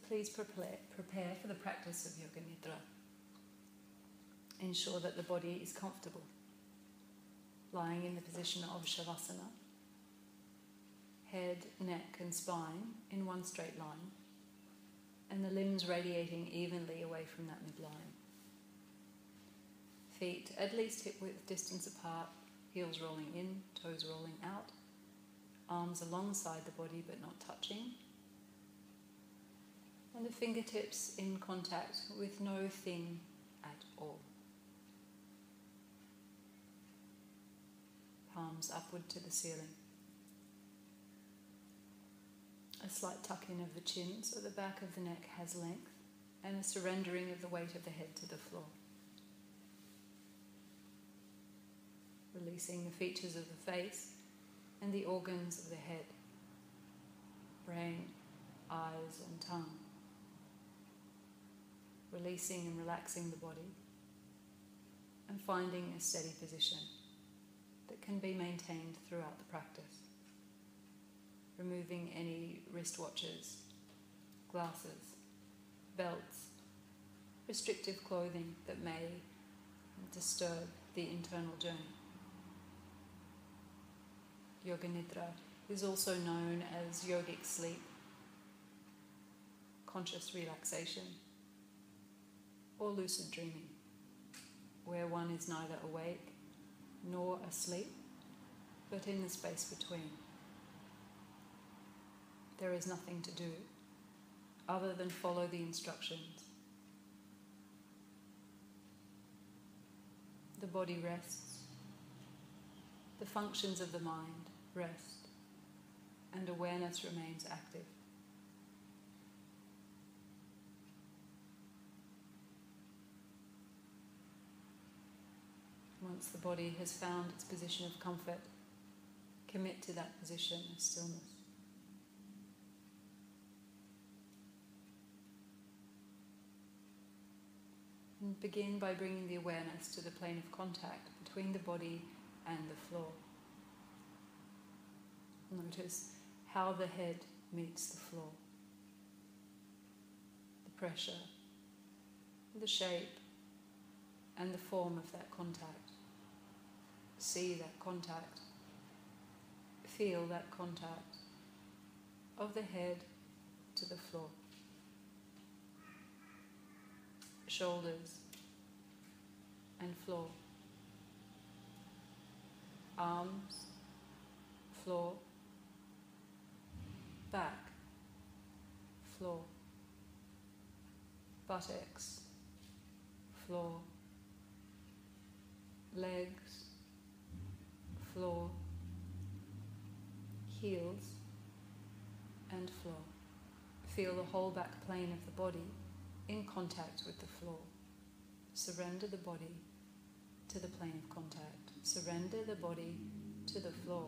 please prepare for the practice of Yoga Nidra. Ensure that the body is comfortable, lying in the position of Shavasana, head, neck and spine in one straight line, and the limbs radiating evenly away from that midline. Feet at least hip-width distance apart, heels rolling in, toes rolling out, arms alongside the body but not touching, and the fingertips in contact with no thing at all. Palms upward to the ceiling. A slight tuck in of the chin so the back of the neck has length, and a surrendering of the weight of the head to the floor. Releasing the features of the face and the organs of the head, brain, eyes and tongue. Releasing and relaxing the body and finding a steady position that can be maintained throughout the practice. Removing any wristwatches, glasses, belts, restrictive clothing that may disturb the internal journey. Yoga Nidra is also known as yogic sleep, conscious relaxation, or lucid dreaming, where one is neither awake nor asleep, but in the space between. There is nothing to do other than follow the instructions. The body rests, the functions of the mind rest, and awareness remains active. Once the body has found its position of comfort, commit to that position of stillness. And begin by bringing the awareness to the plane of contact between the body and the floor. Notice how the head meets the floor. The pressure, the shape, and the form of that contact. See that contact. Feel that contact of the head to the floor. Shoulders and floor. Arms, floor. Back, floor. Buttocks, floor. Legs, floor. Heels and floor. Feel the whole back plane of the body in contact with the floor. Surrender the body to the plane of contact. Surrender the body to the floor.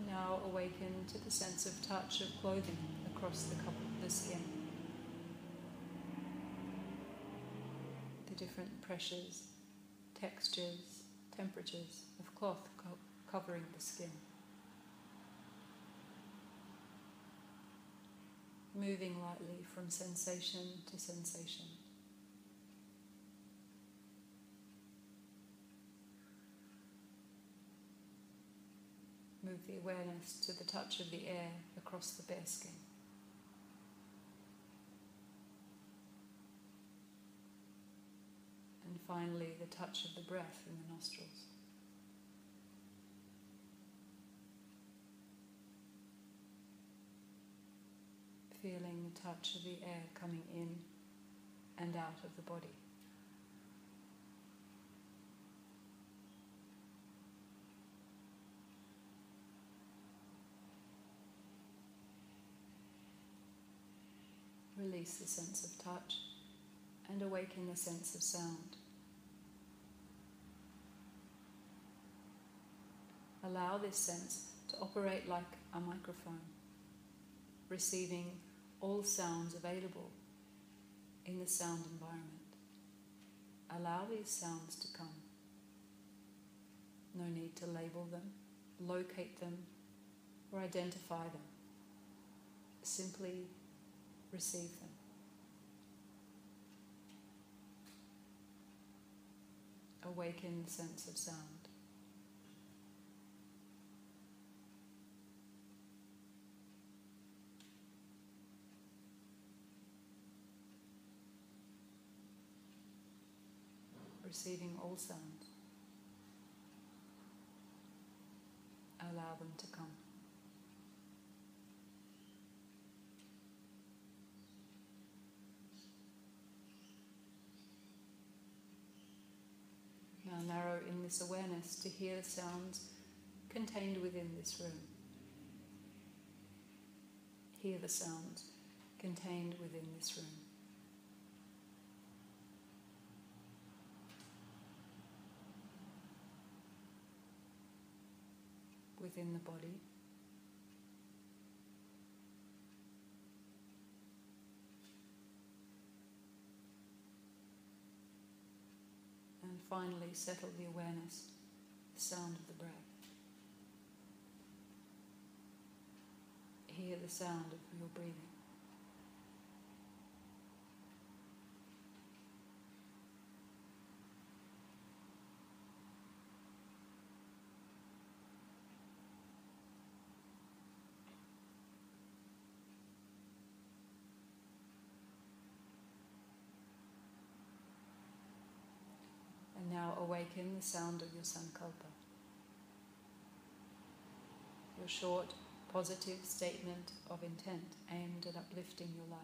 Now awaken to the sense of touch of clothing across the skin. The different pressures, textures, temperatures of cloth covering the skin. Moving lightly from sensation to sensation. Move the awareness to the touch of the air across the bare skin. And finally, the touch of the breath in the nostrils. Feeling the touch of the air coming in and out of the body. Release the sense of touch and awaken the sense of sound. Allow this sense to operate like a microphone, receiving all sounds available in the sound environment. Allow these sounds to come. No need to label them, locate them, or identify them. Simply receive them. Awaken the sense of sound. Receiving all sounds. Allow them to come. Now narrow in this awareness to hear the sounds contained within this room. Hear the sounds contained within this room. Within the body. And finally settle the awareness, the sound of the breath. Hear the sound of your breathing. Now awaken the sound of your sankalpa. Your short, positive statement of intent aimed at uplifting your life.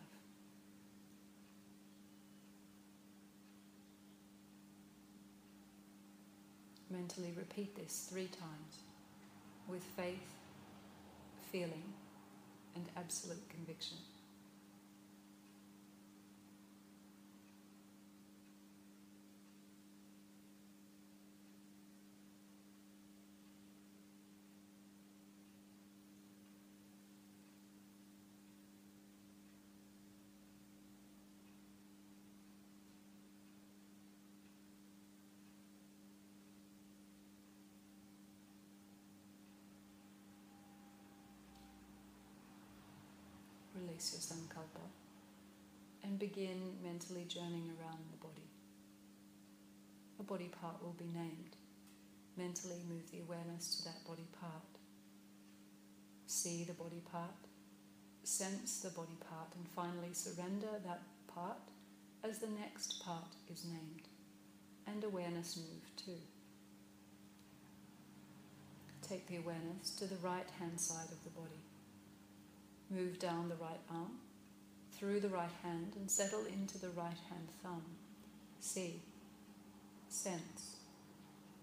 Mentally repeat this 3 times with faith, feeling, and absolute conviction. Release your sankalpa and begin mentally journeying around the body. A body part will be named. Mentally move the awareness to that body part. See the body part, sense the body part, and finally surrender that part as the next part is named, and awareness move too. Take the awareness to the right hand side of the body. Move down the right arm, through the right hand, and settle into the right hand thumb. See, sense,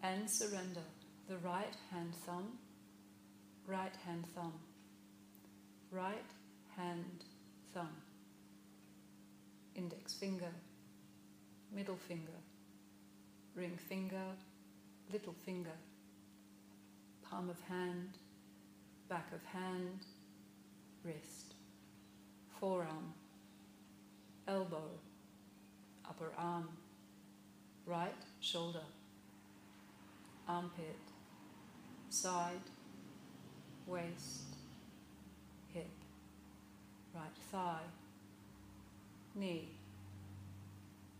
and surrender the right hand thumb, right hand thumb, right hand thumb, index finger, middle finger, ring finger, little finger, palm of hand, back of hand, wrist, forearm, elbow, upper arm, right shoulder, armpit, side, waist, hip, right thigh, knee,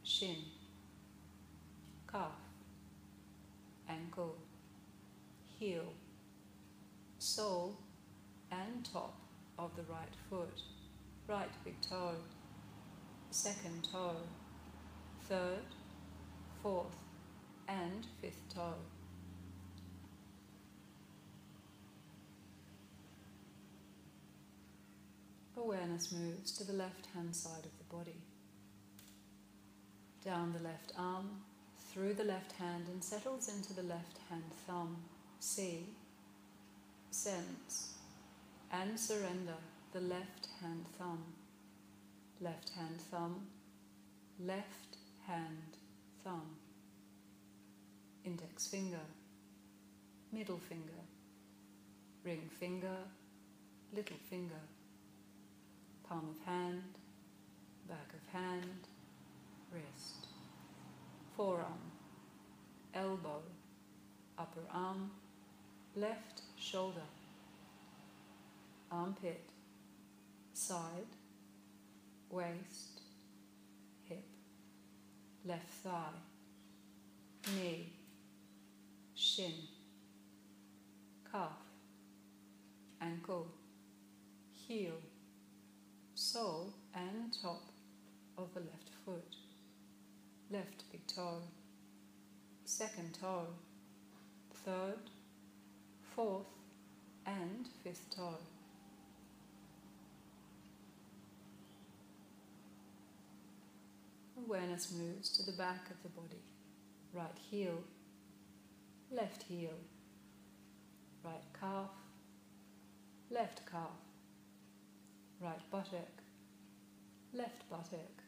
shin, calf, ankle, heel, sole and top of the right foot, right big toe, second toe, third, fourth and fifth toe. Awareness moves to the left hand side of the body, down the left arm, through the left hand, and settles into the left hand thumb. See, sense, and surrender the left hand thumb, left hand thumb, left hand thumb, index finger, middle finger, ring finger, little finger, palm of hand, back of hand, wrist, forearm, elbow, upper arm, left shoulder, armpit, side, waist, hip, left thigh, knee, shin, calf, ankle, heel, sole and top of the left foot, left big toe, second toe, third, fourth and fifth toe. Awareness moves to the back of the body, right heel, left heel, right calf, left calf, right buttock, left buttock,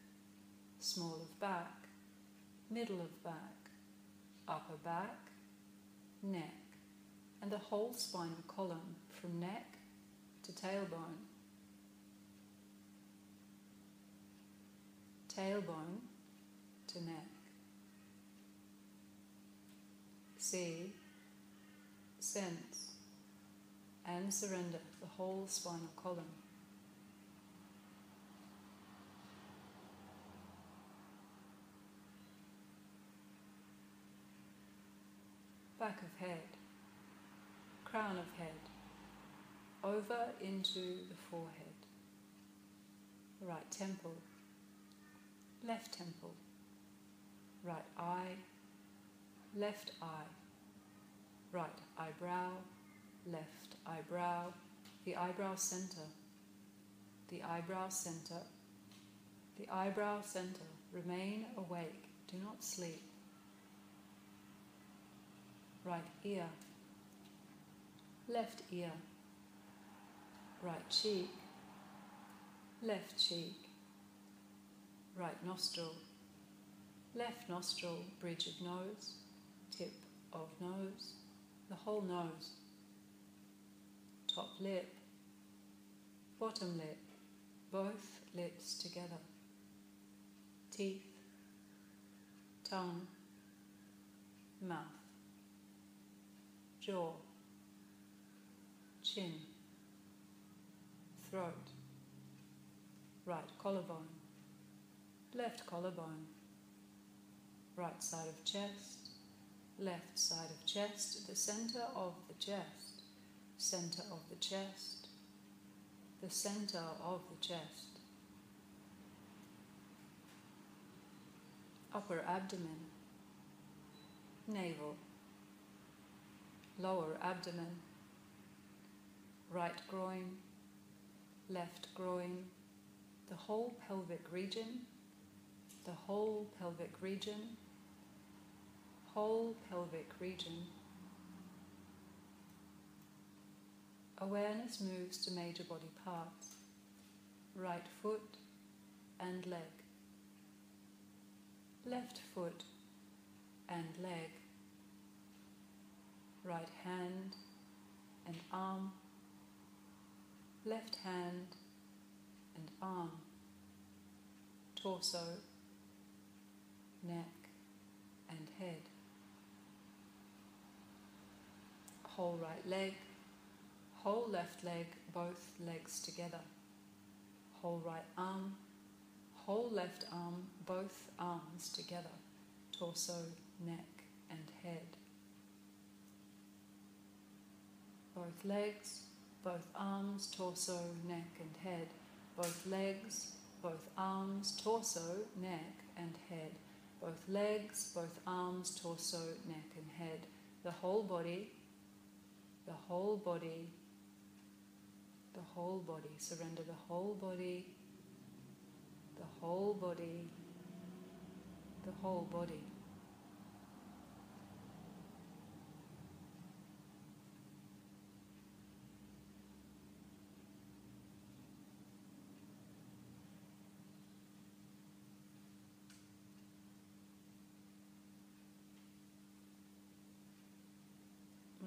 small of back, middle of back, upper back, neck, and the whole spinal column from neck to tailbone. Tailbone to neck. See, sense, and surrender the whole spinal column. Back of head, crown of head, over into the forehead, right temple, left temple, right eye, left eye, right eyebrow, left eyebrow, the eyebrow center, the eyebrow center, the eyebrow center. Remain awake, do not sleep. Right ear, left ear, right cheek, left cheek, right nostril, left nostril, bridge of nose, tip of nose, the whole nose, top lip, bottom lip, both lips together, teeth, tongue, mouth, jaw, chin, throat, right collarbone, left collarbone, right side of chest, left side of chest, the center of the chest, center of the chest, the center of the chest, upper abdomen, navel, lower abdomen, right groin, left groin, the whole pelvic region, the whole pelvic region, whole pelvic region. Awareness moves to major body parts, right foot and leg, left foot and leg, right hand and arm, left hand and arm, torso, neck and head, whole right leg, whole left leg, both legs together, whole right arm, whole left arm, both arms together, torso, neck and head, both legs, both arms, torso, neck and head, both legs, both arms, torso, neck and head, both legs, both arms, torso, neck and head, the whole body, the whole body, the whole body. Surrender the whole body, the whole body, the whole body.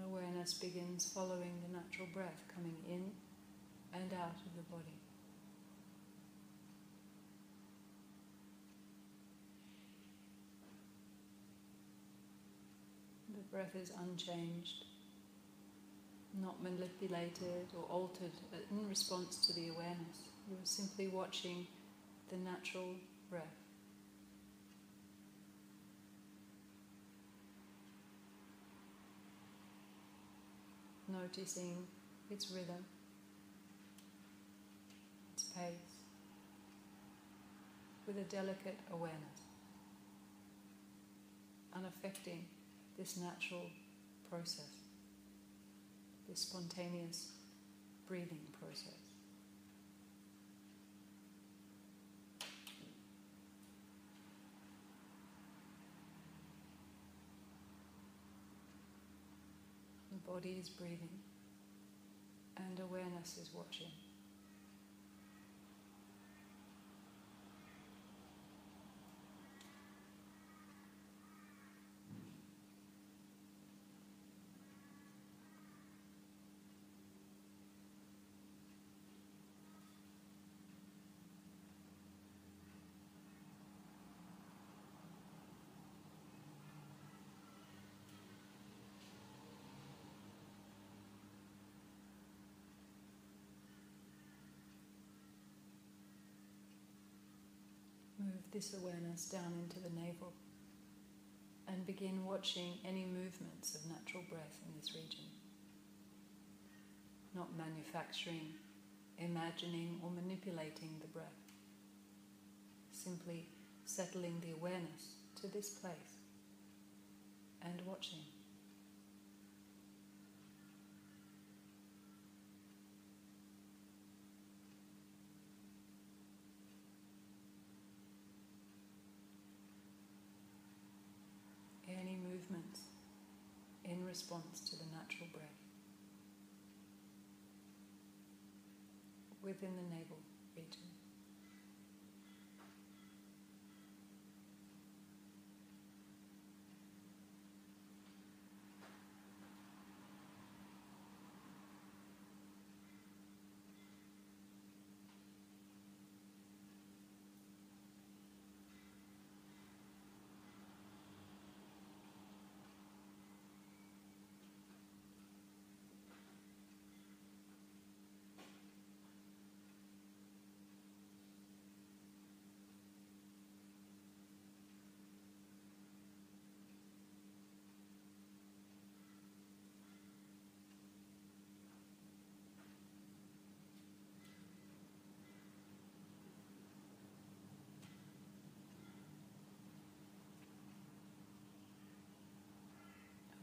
Awareness begins following the natural breath coming in and out of the body. Breath is unchanged, not manipulated or altered in response to the awareness. You're simply watching the natural breath. Noticing its rhythm, its pace, with a delicate awareness, unaffecting this natural process, this spontaneous breathing process. The body is breathing and awareness is watching. Move this awareness down into the navel and begin watching any movements of natural breath in this region. Not manufacturing, imagining or manipulating the breath. Simply settling the awareness to this place and watching. Any movements in response to the natural breath within the navel region.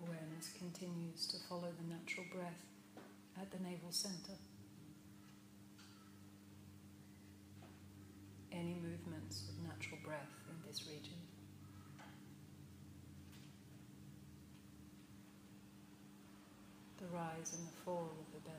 Awareness continues to follow the natural breath at the navel center. Any movements of natural breath in this region. The rise and the fall of the belly.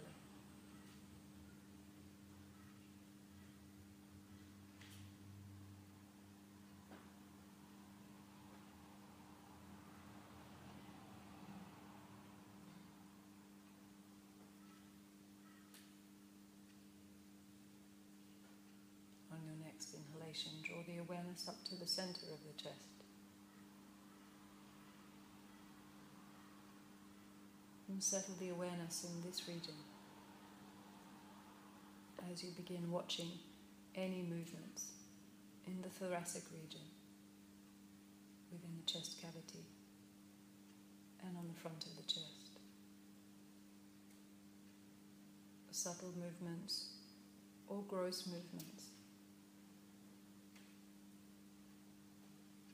On your next inhalation, draw the awareness up to the center of the chest. And settle the awareness in this region as you begin watching any movements in the thoracic region, within the chest cavity and on the front of the chest. Subtle movements or gross movements.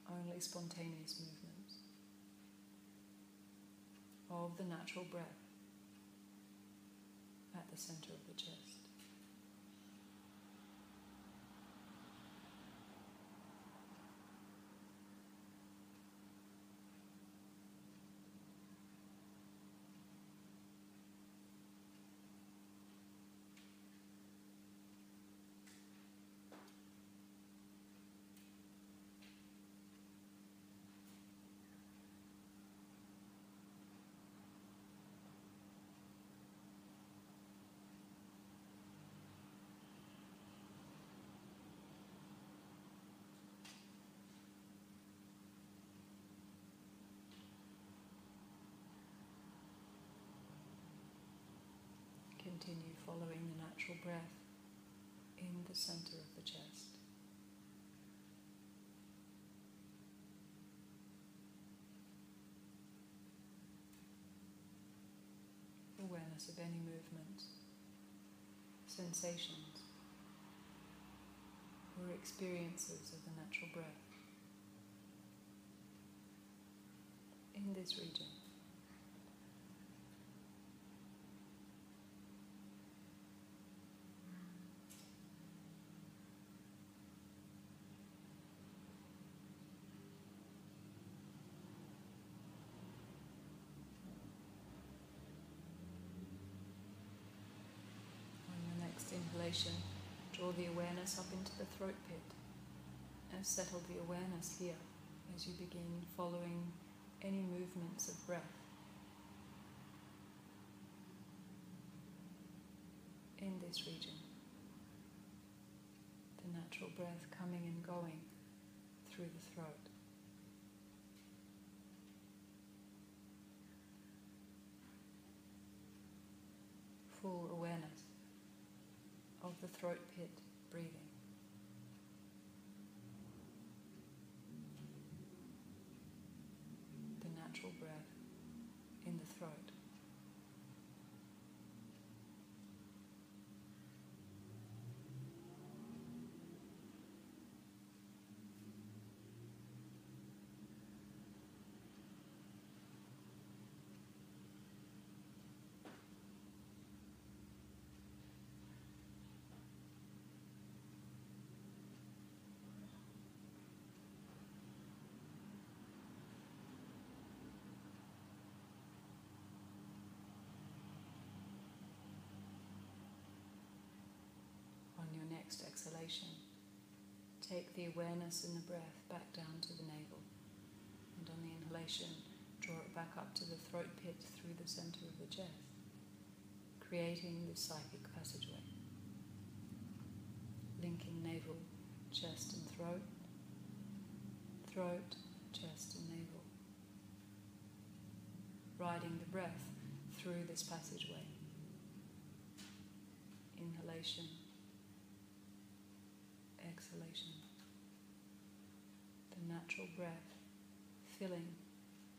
Only spontaneous movements of the natural breath at the center of the chest. continue following the natural breath in the center of the chest. Awareness of any movement, sensations, or experiences of the natural breath in this region. Inhalation, draw the awareness up into the throat pit and settle the awareness here as you begin following any movements of breath in this region. The natural breath coming and going through the throat. Full awareness of the throat pit breathing. The natural breath in the throat. Next exhalation, take the awareness in the breath back down to the navel, and on the inhalation, draw it back up to the throat pit through the center of the chest, creating this psychic passageway, linking navel, chest and throat, throat, chest and navel, riding the breath through this passageway. Inhalation, exhalation, the natural breath filling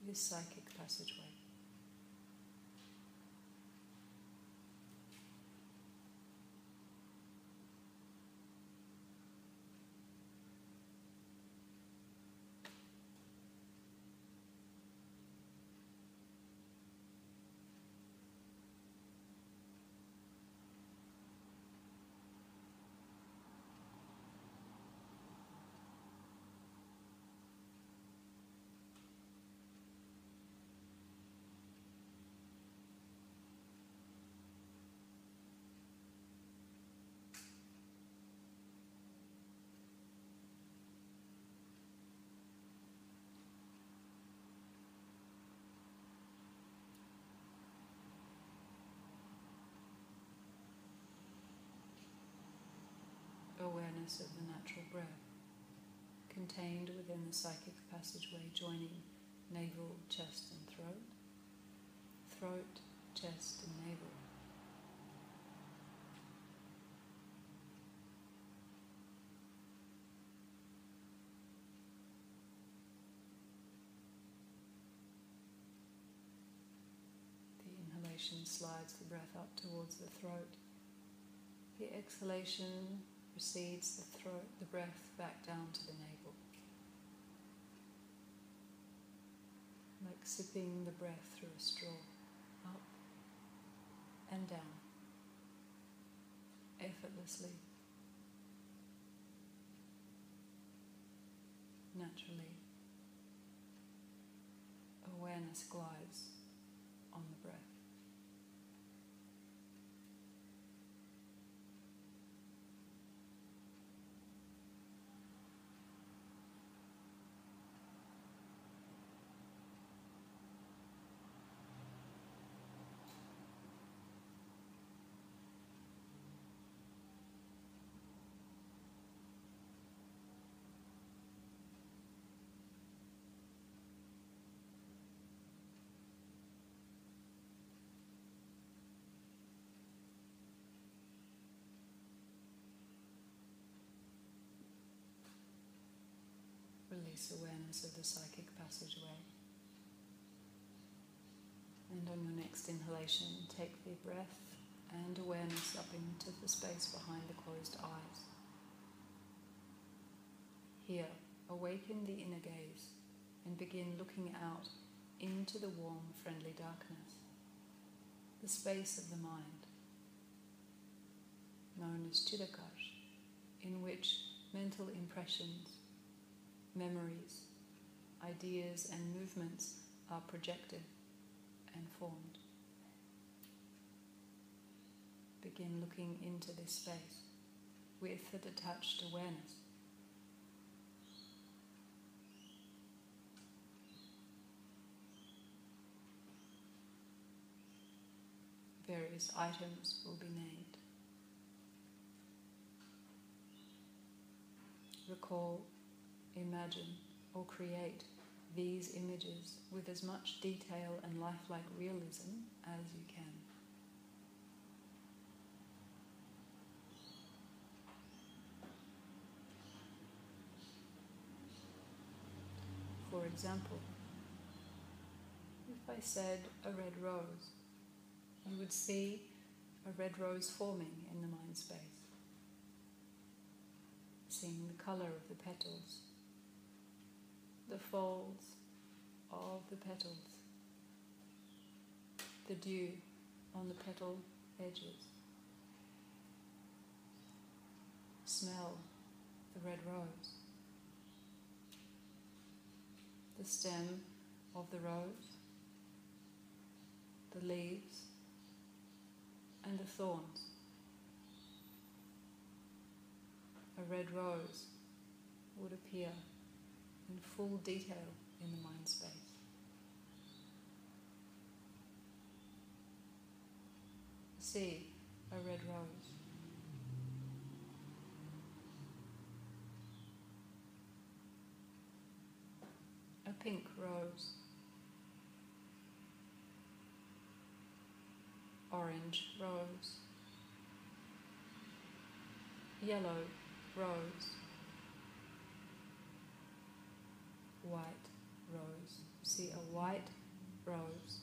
this psychic passageway. Awareness of the natural breath, contained within the psychic passageway joining navel, chest and throat, throat, chest and navel. The inhalation slides the breath up towards the throat. The exhalation precedes the breath back down to the navel. Like sipping the breath through a straw, up and down, effortlessly, naturally. Awareness glides on the breath. increase awareness of the psychic passageway. And on your next inhalation, take the breath and awareness up into the space behind the closed eyes. Here, awaken the inner gaze and begin looking out into the warm, friendly darkness, the space of the mind, known as Chittakash, in which mental impressions, memories, ideas and movements are projected and formed. Begin looking into this space with a detached awareness. Various items will be named. Recall, imagine, or create these images with as much detail and lifelike realism as you can. For example, if I said a red rose, you would see a red rose forming in the mind space, seeing the colour of the petals, the folds of the petals, the dew on the petal edges. Smell the red rose, the stem of the rose, the leaves and the thorns. A red rose would appear in full detail in the mind space. See a red rose. A pink rose. Orange rose. Yellow rose. White rose. See a white rose.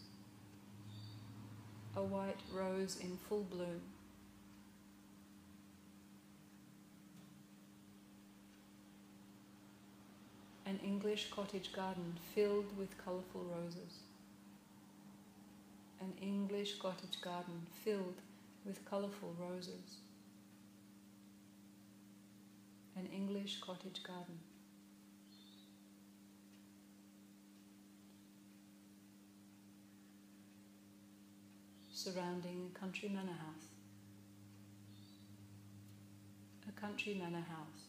A white rose in full bloom. An English cottage garden filled with colourful roses. An English cottage garden filled with colourful roses. An English cottage garden. Surrounding a country manor house. A country manor house.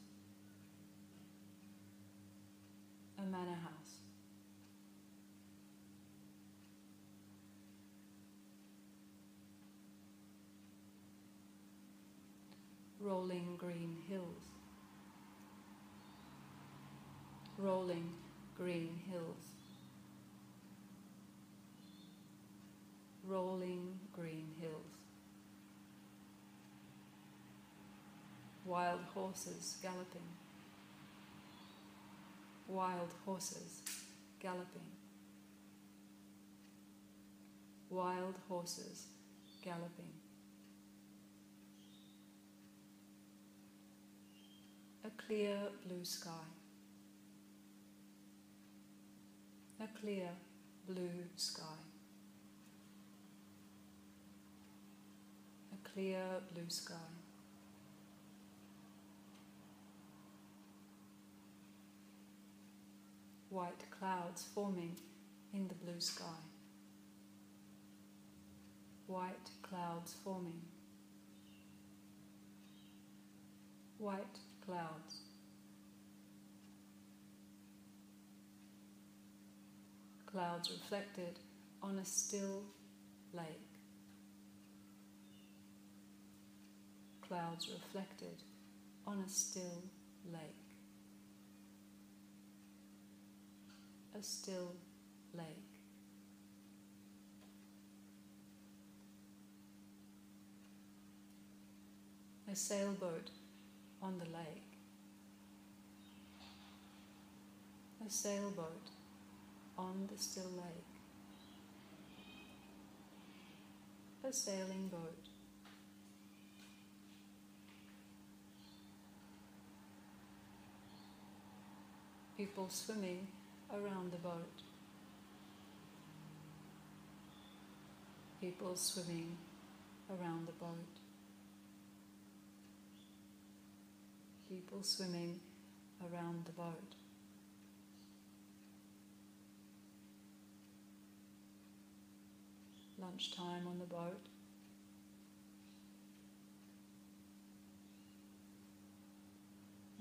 A manor house. Rolling green hills. Rolling green hills. Rolling green hills. Wild horses galloping. Wild horses galloping. Wild horses galloping. A clear blue sky. A clear blue sky. A clear blue sky. White clouds forming in the blue sky. White clouds forming. White clouds. Clouds reflected on a still lake. Clouds reflected on a still lake. A still lake. A sailboat on the lake. a sailboat on the still lake, a sailing boat. People swimming around the boat. People swimming around the boat. People swimming around the boat. Lunchtime on the boat.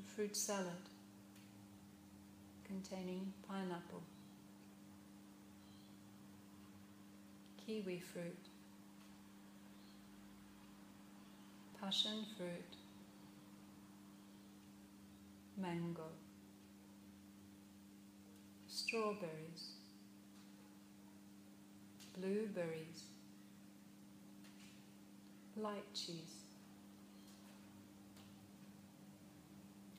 A fruit salad containing pineapple, kiwi fruit, passion fruit, mango, strawberries, blueberries, light cheese,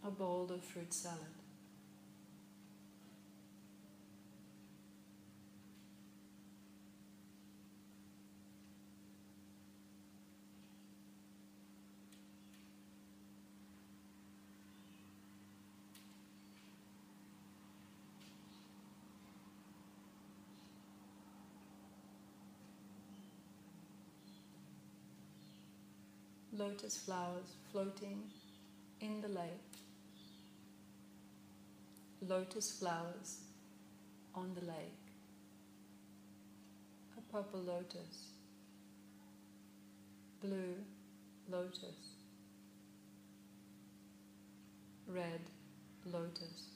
a bowl of fruit salad. Lotus flowers floating in the lake. Lotus flowers on the lake. A purple lotus. Blue lotus. Red lotus.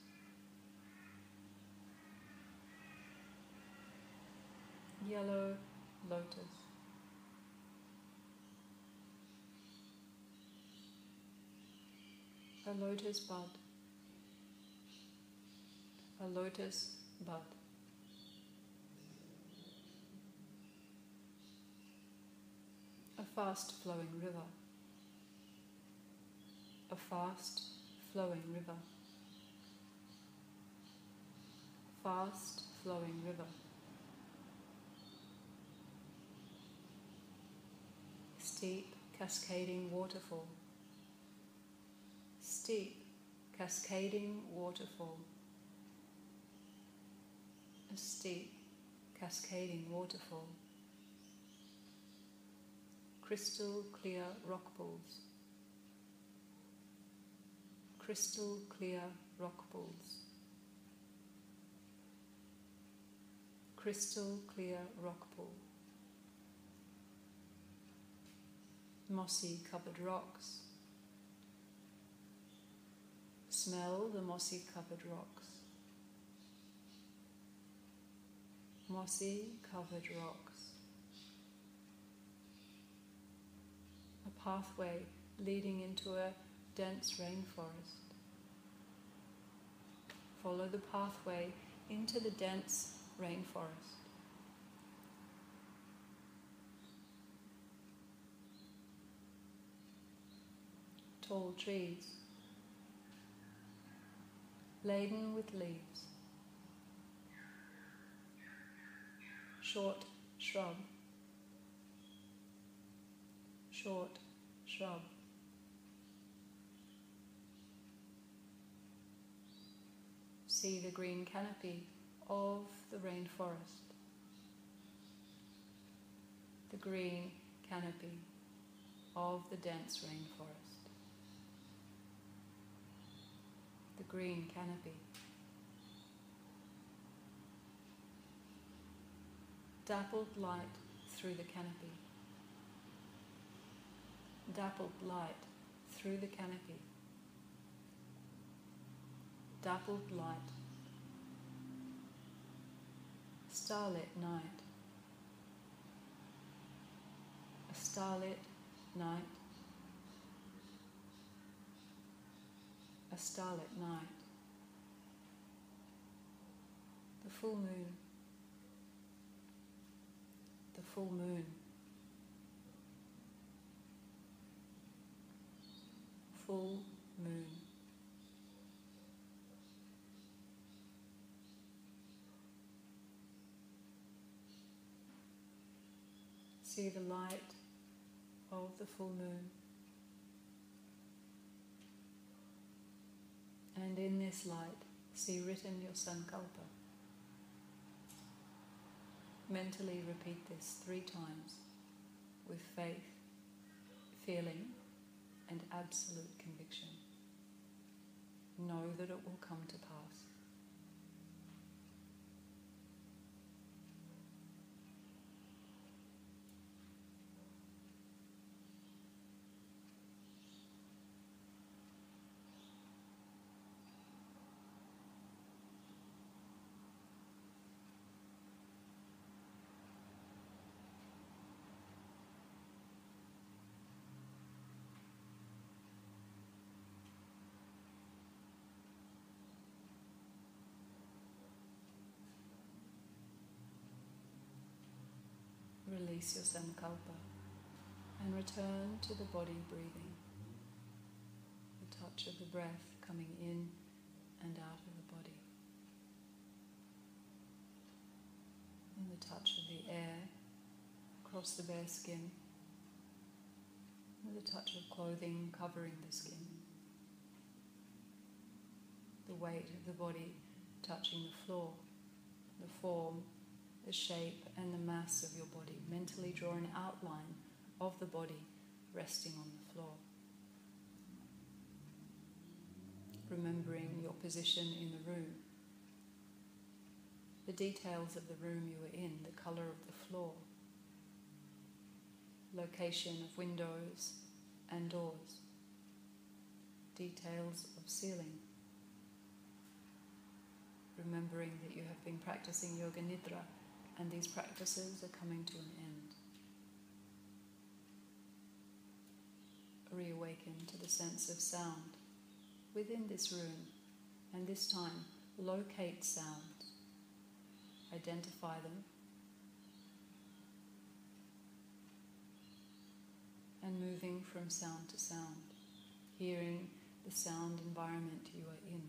Yellow lotus. A lotus bud. A lotus bud. A fast flowing river. A fast flowing river. Fast flowing river. Steep cascading waterfall. Steep cascading waterfall. A steep cascading waterfall. Crystal clear rock pools. Crystal clear rock pools. Crystal clear rock pool. Mossy covered rocks. Smell the mossy covered rocks. Mossy covered rocks. A pathway leading into a dense rainforest. Follow the pathway into the dense rainforest. Tall trees, laden with leaves. Short shrub. Short shrub. See the green canopy of the rainforest. The green canopy of the dense rainforest. The green canopy. Dappled light through the canopy. Dappled light through the canopy. Dappled light. Starlit night. A starlit night. A starlit night. The full moon. The full moon. Full moon. see the light of the full moon. And in this light, see written your sankalpa. Mentally repeat this 3 times with faith, feeling, and absolute conviction. Know that it will come to pass. Release your sankalpa and return to the body breathing. The touch of the breath coming in and out of the body. And the touch of the air across the bare skin. And the touch of clothing covering the skin. The weight of the body touching the floor, the form, the shape and the mass of your body. Mentally draw an outline of the body resting on the floor. Remembering your position in the room, the details of the room you were in, the colour of the floor, location of windows and doors, details of ceiling. Remembering that you have been practicing Yoga Nidra and these practices are coming to an end. Reawaken to the sense of sound within this room, and this time locate sounds, identify them, and moving from sound to sound, hearing the sound environment you are in.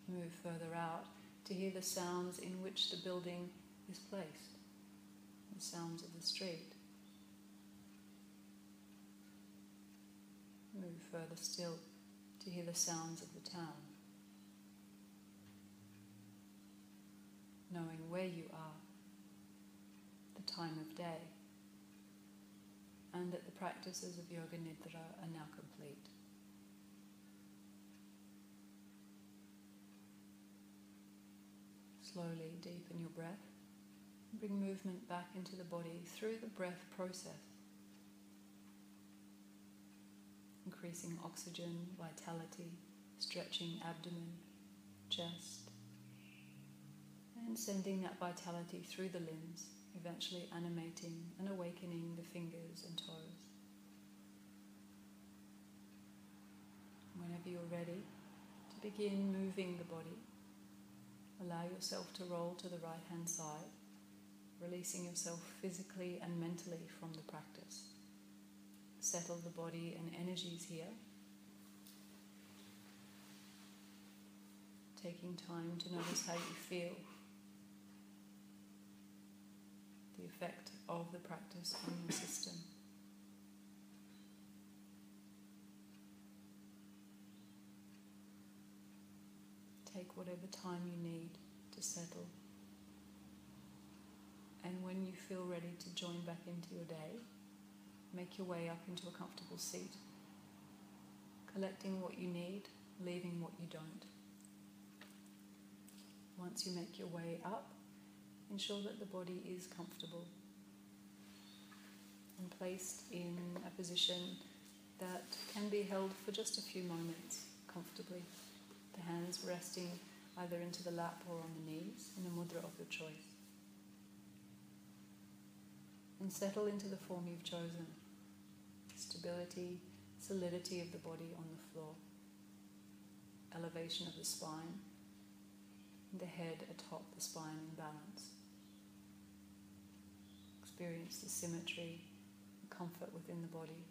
Move further out to hear the sounds in which the building is placed, the sounds of the street. Move further still to hear the sounds of the town. Knowing where you are, the time of day, and that the practices of Yoga Nidra are now complete. Slowly deepen your breath. Bring movement back into the body through the breath process. Increasing oxygen, vitality, stretching abdomen, chest, and sending that vitality through the limbs, eventually animating and awakening the fingers and toes. Whenever you're ready to begin moving the body, allow yourself to roll to the right-hand side, releasing yourself physically and mentally from the practice. Settle the body and energies here. Taking time to notice how you feel. The effect of the practice on your system. Take whatever time you need to settle. And when you feel ready to join back into your day, make your way up into a comfortable seat, collecting what you need, leaving what you don't. Once you make your way up, ensure that the body is comfortable and placed in a position that can be held for just a few moments comfortably. The hands resting either into the lap or on the knees in a mudra of your choice. And settle into the form you've chosen. Stability, solidity of the body on the floor. Elevation of the spine. And the head atop the spine in balance. Experience the symmetry and comfort within the body.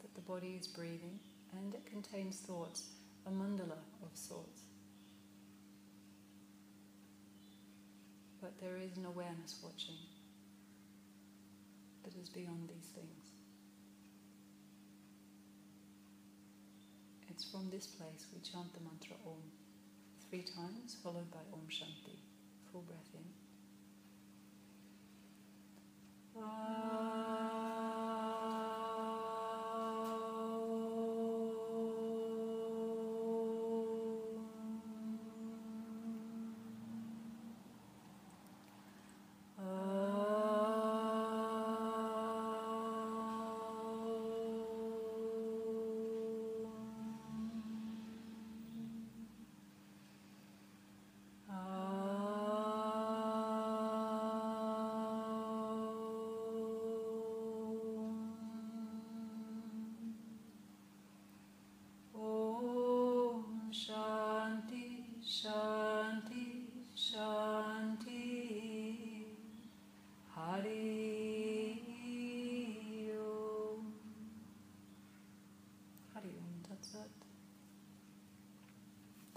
That the body is breathing and it contains thoughts, a mandala of sorts. but there is an awareness watching that is beyond these things. It's from this place we chant the mantra Om 3 times, followed by Om Shanti. Full breath in.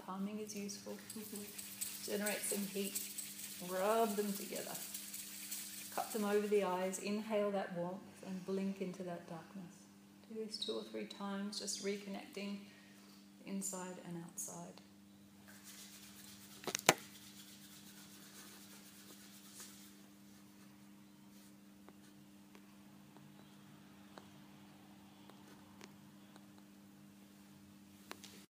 Palming is useful. Generate some heat. Rub them together. Cup them over the eyes. Inhale that warmth and blink into that darkness. Do this 2 or 3 times, just reconnecting inside and outside.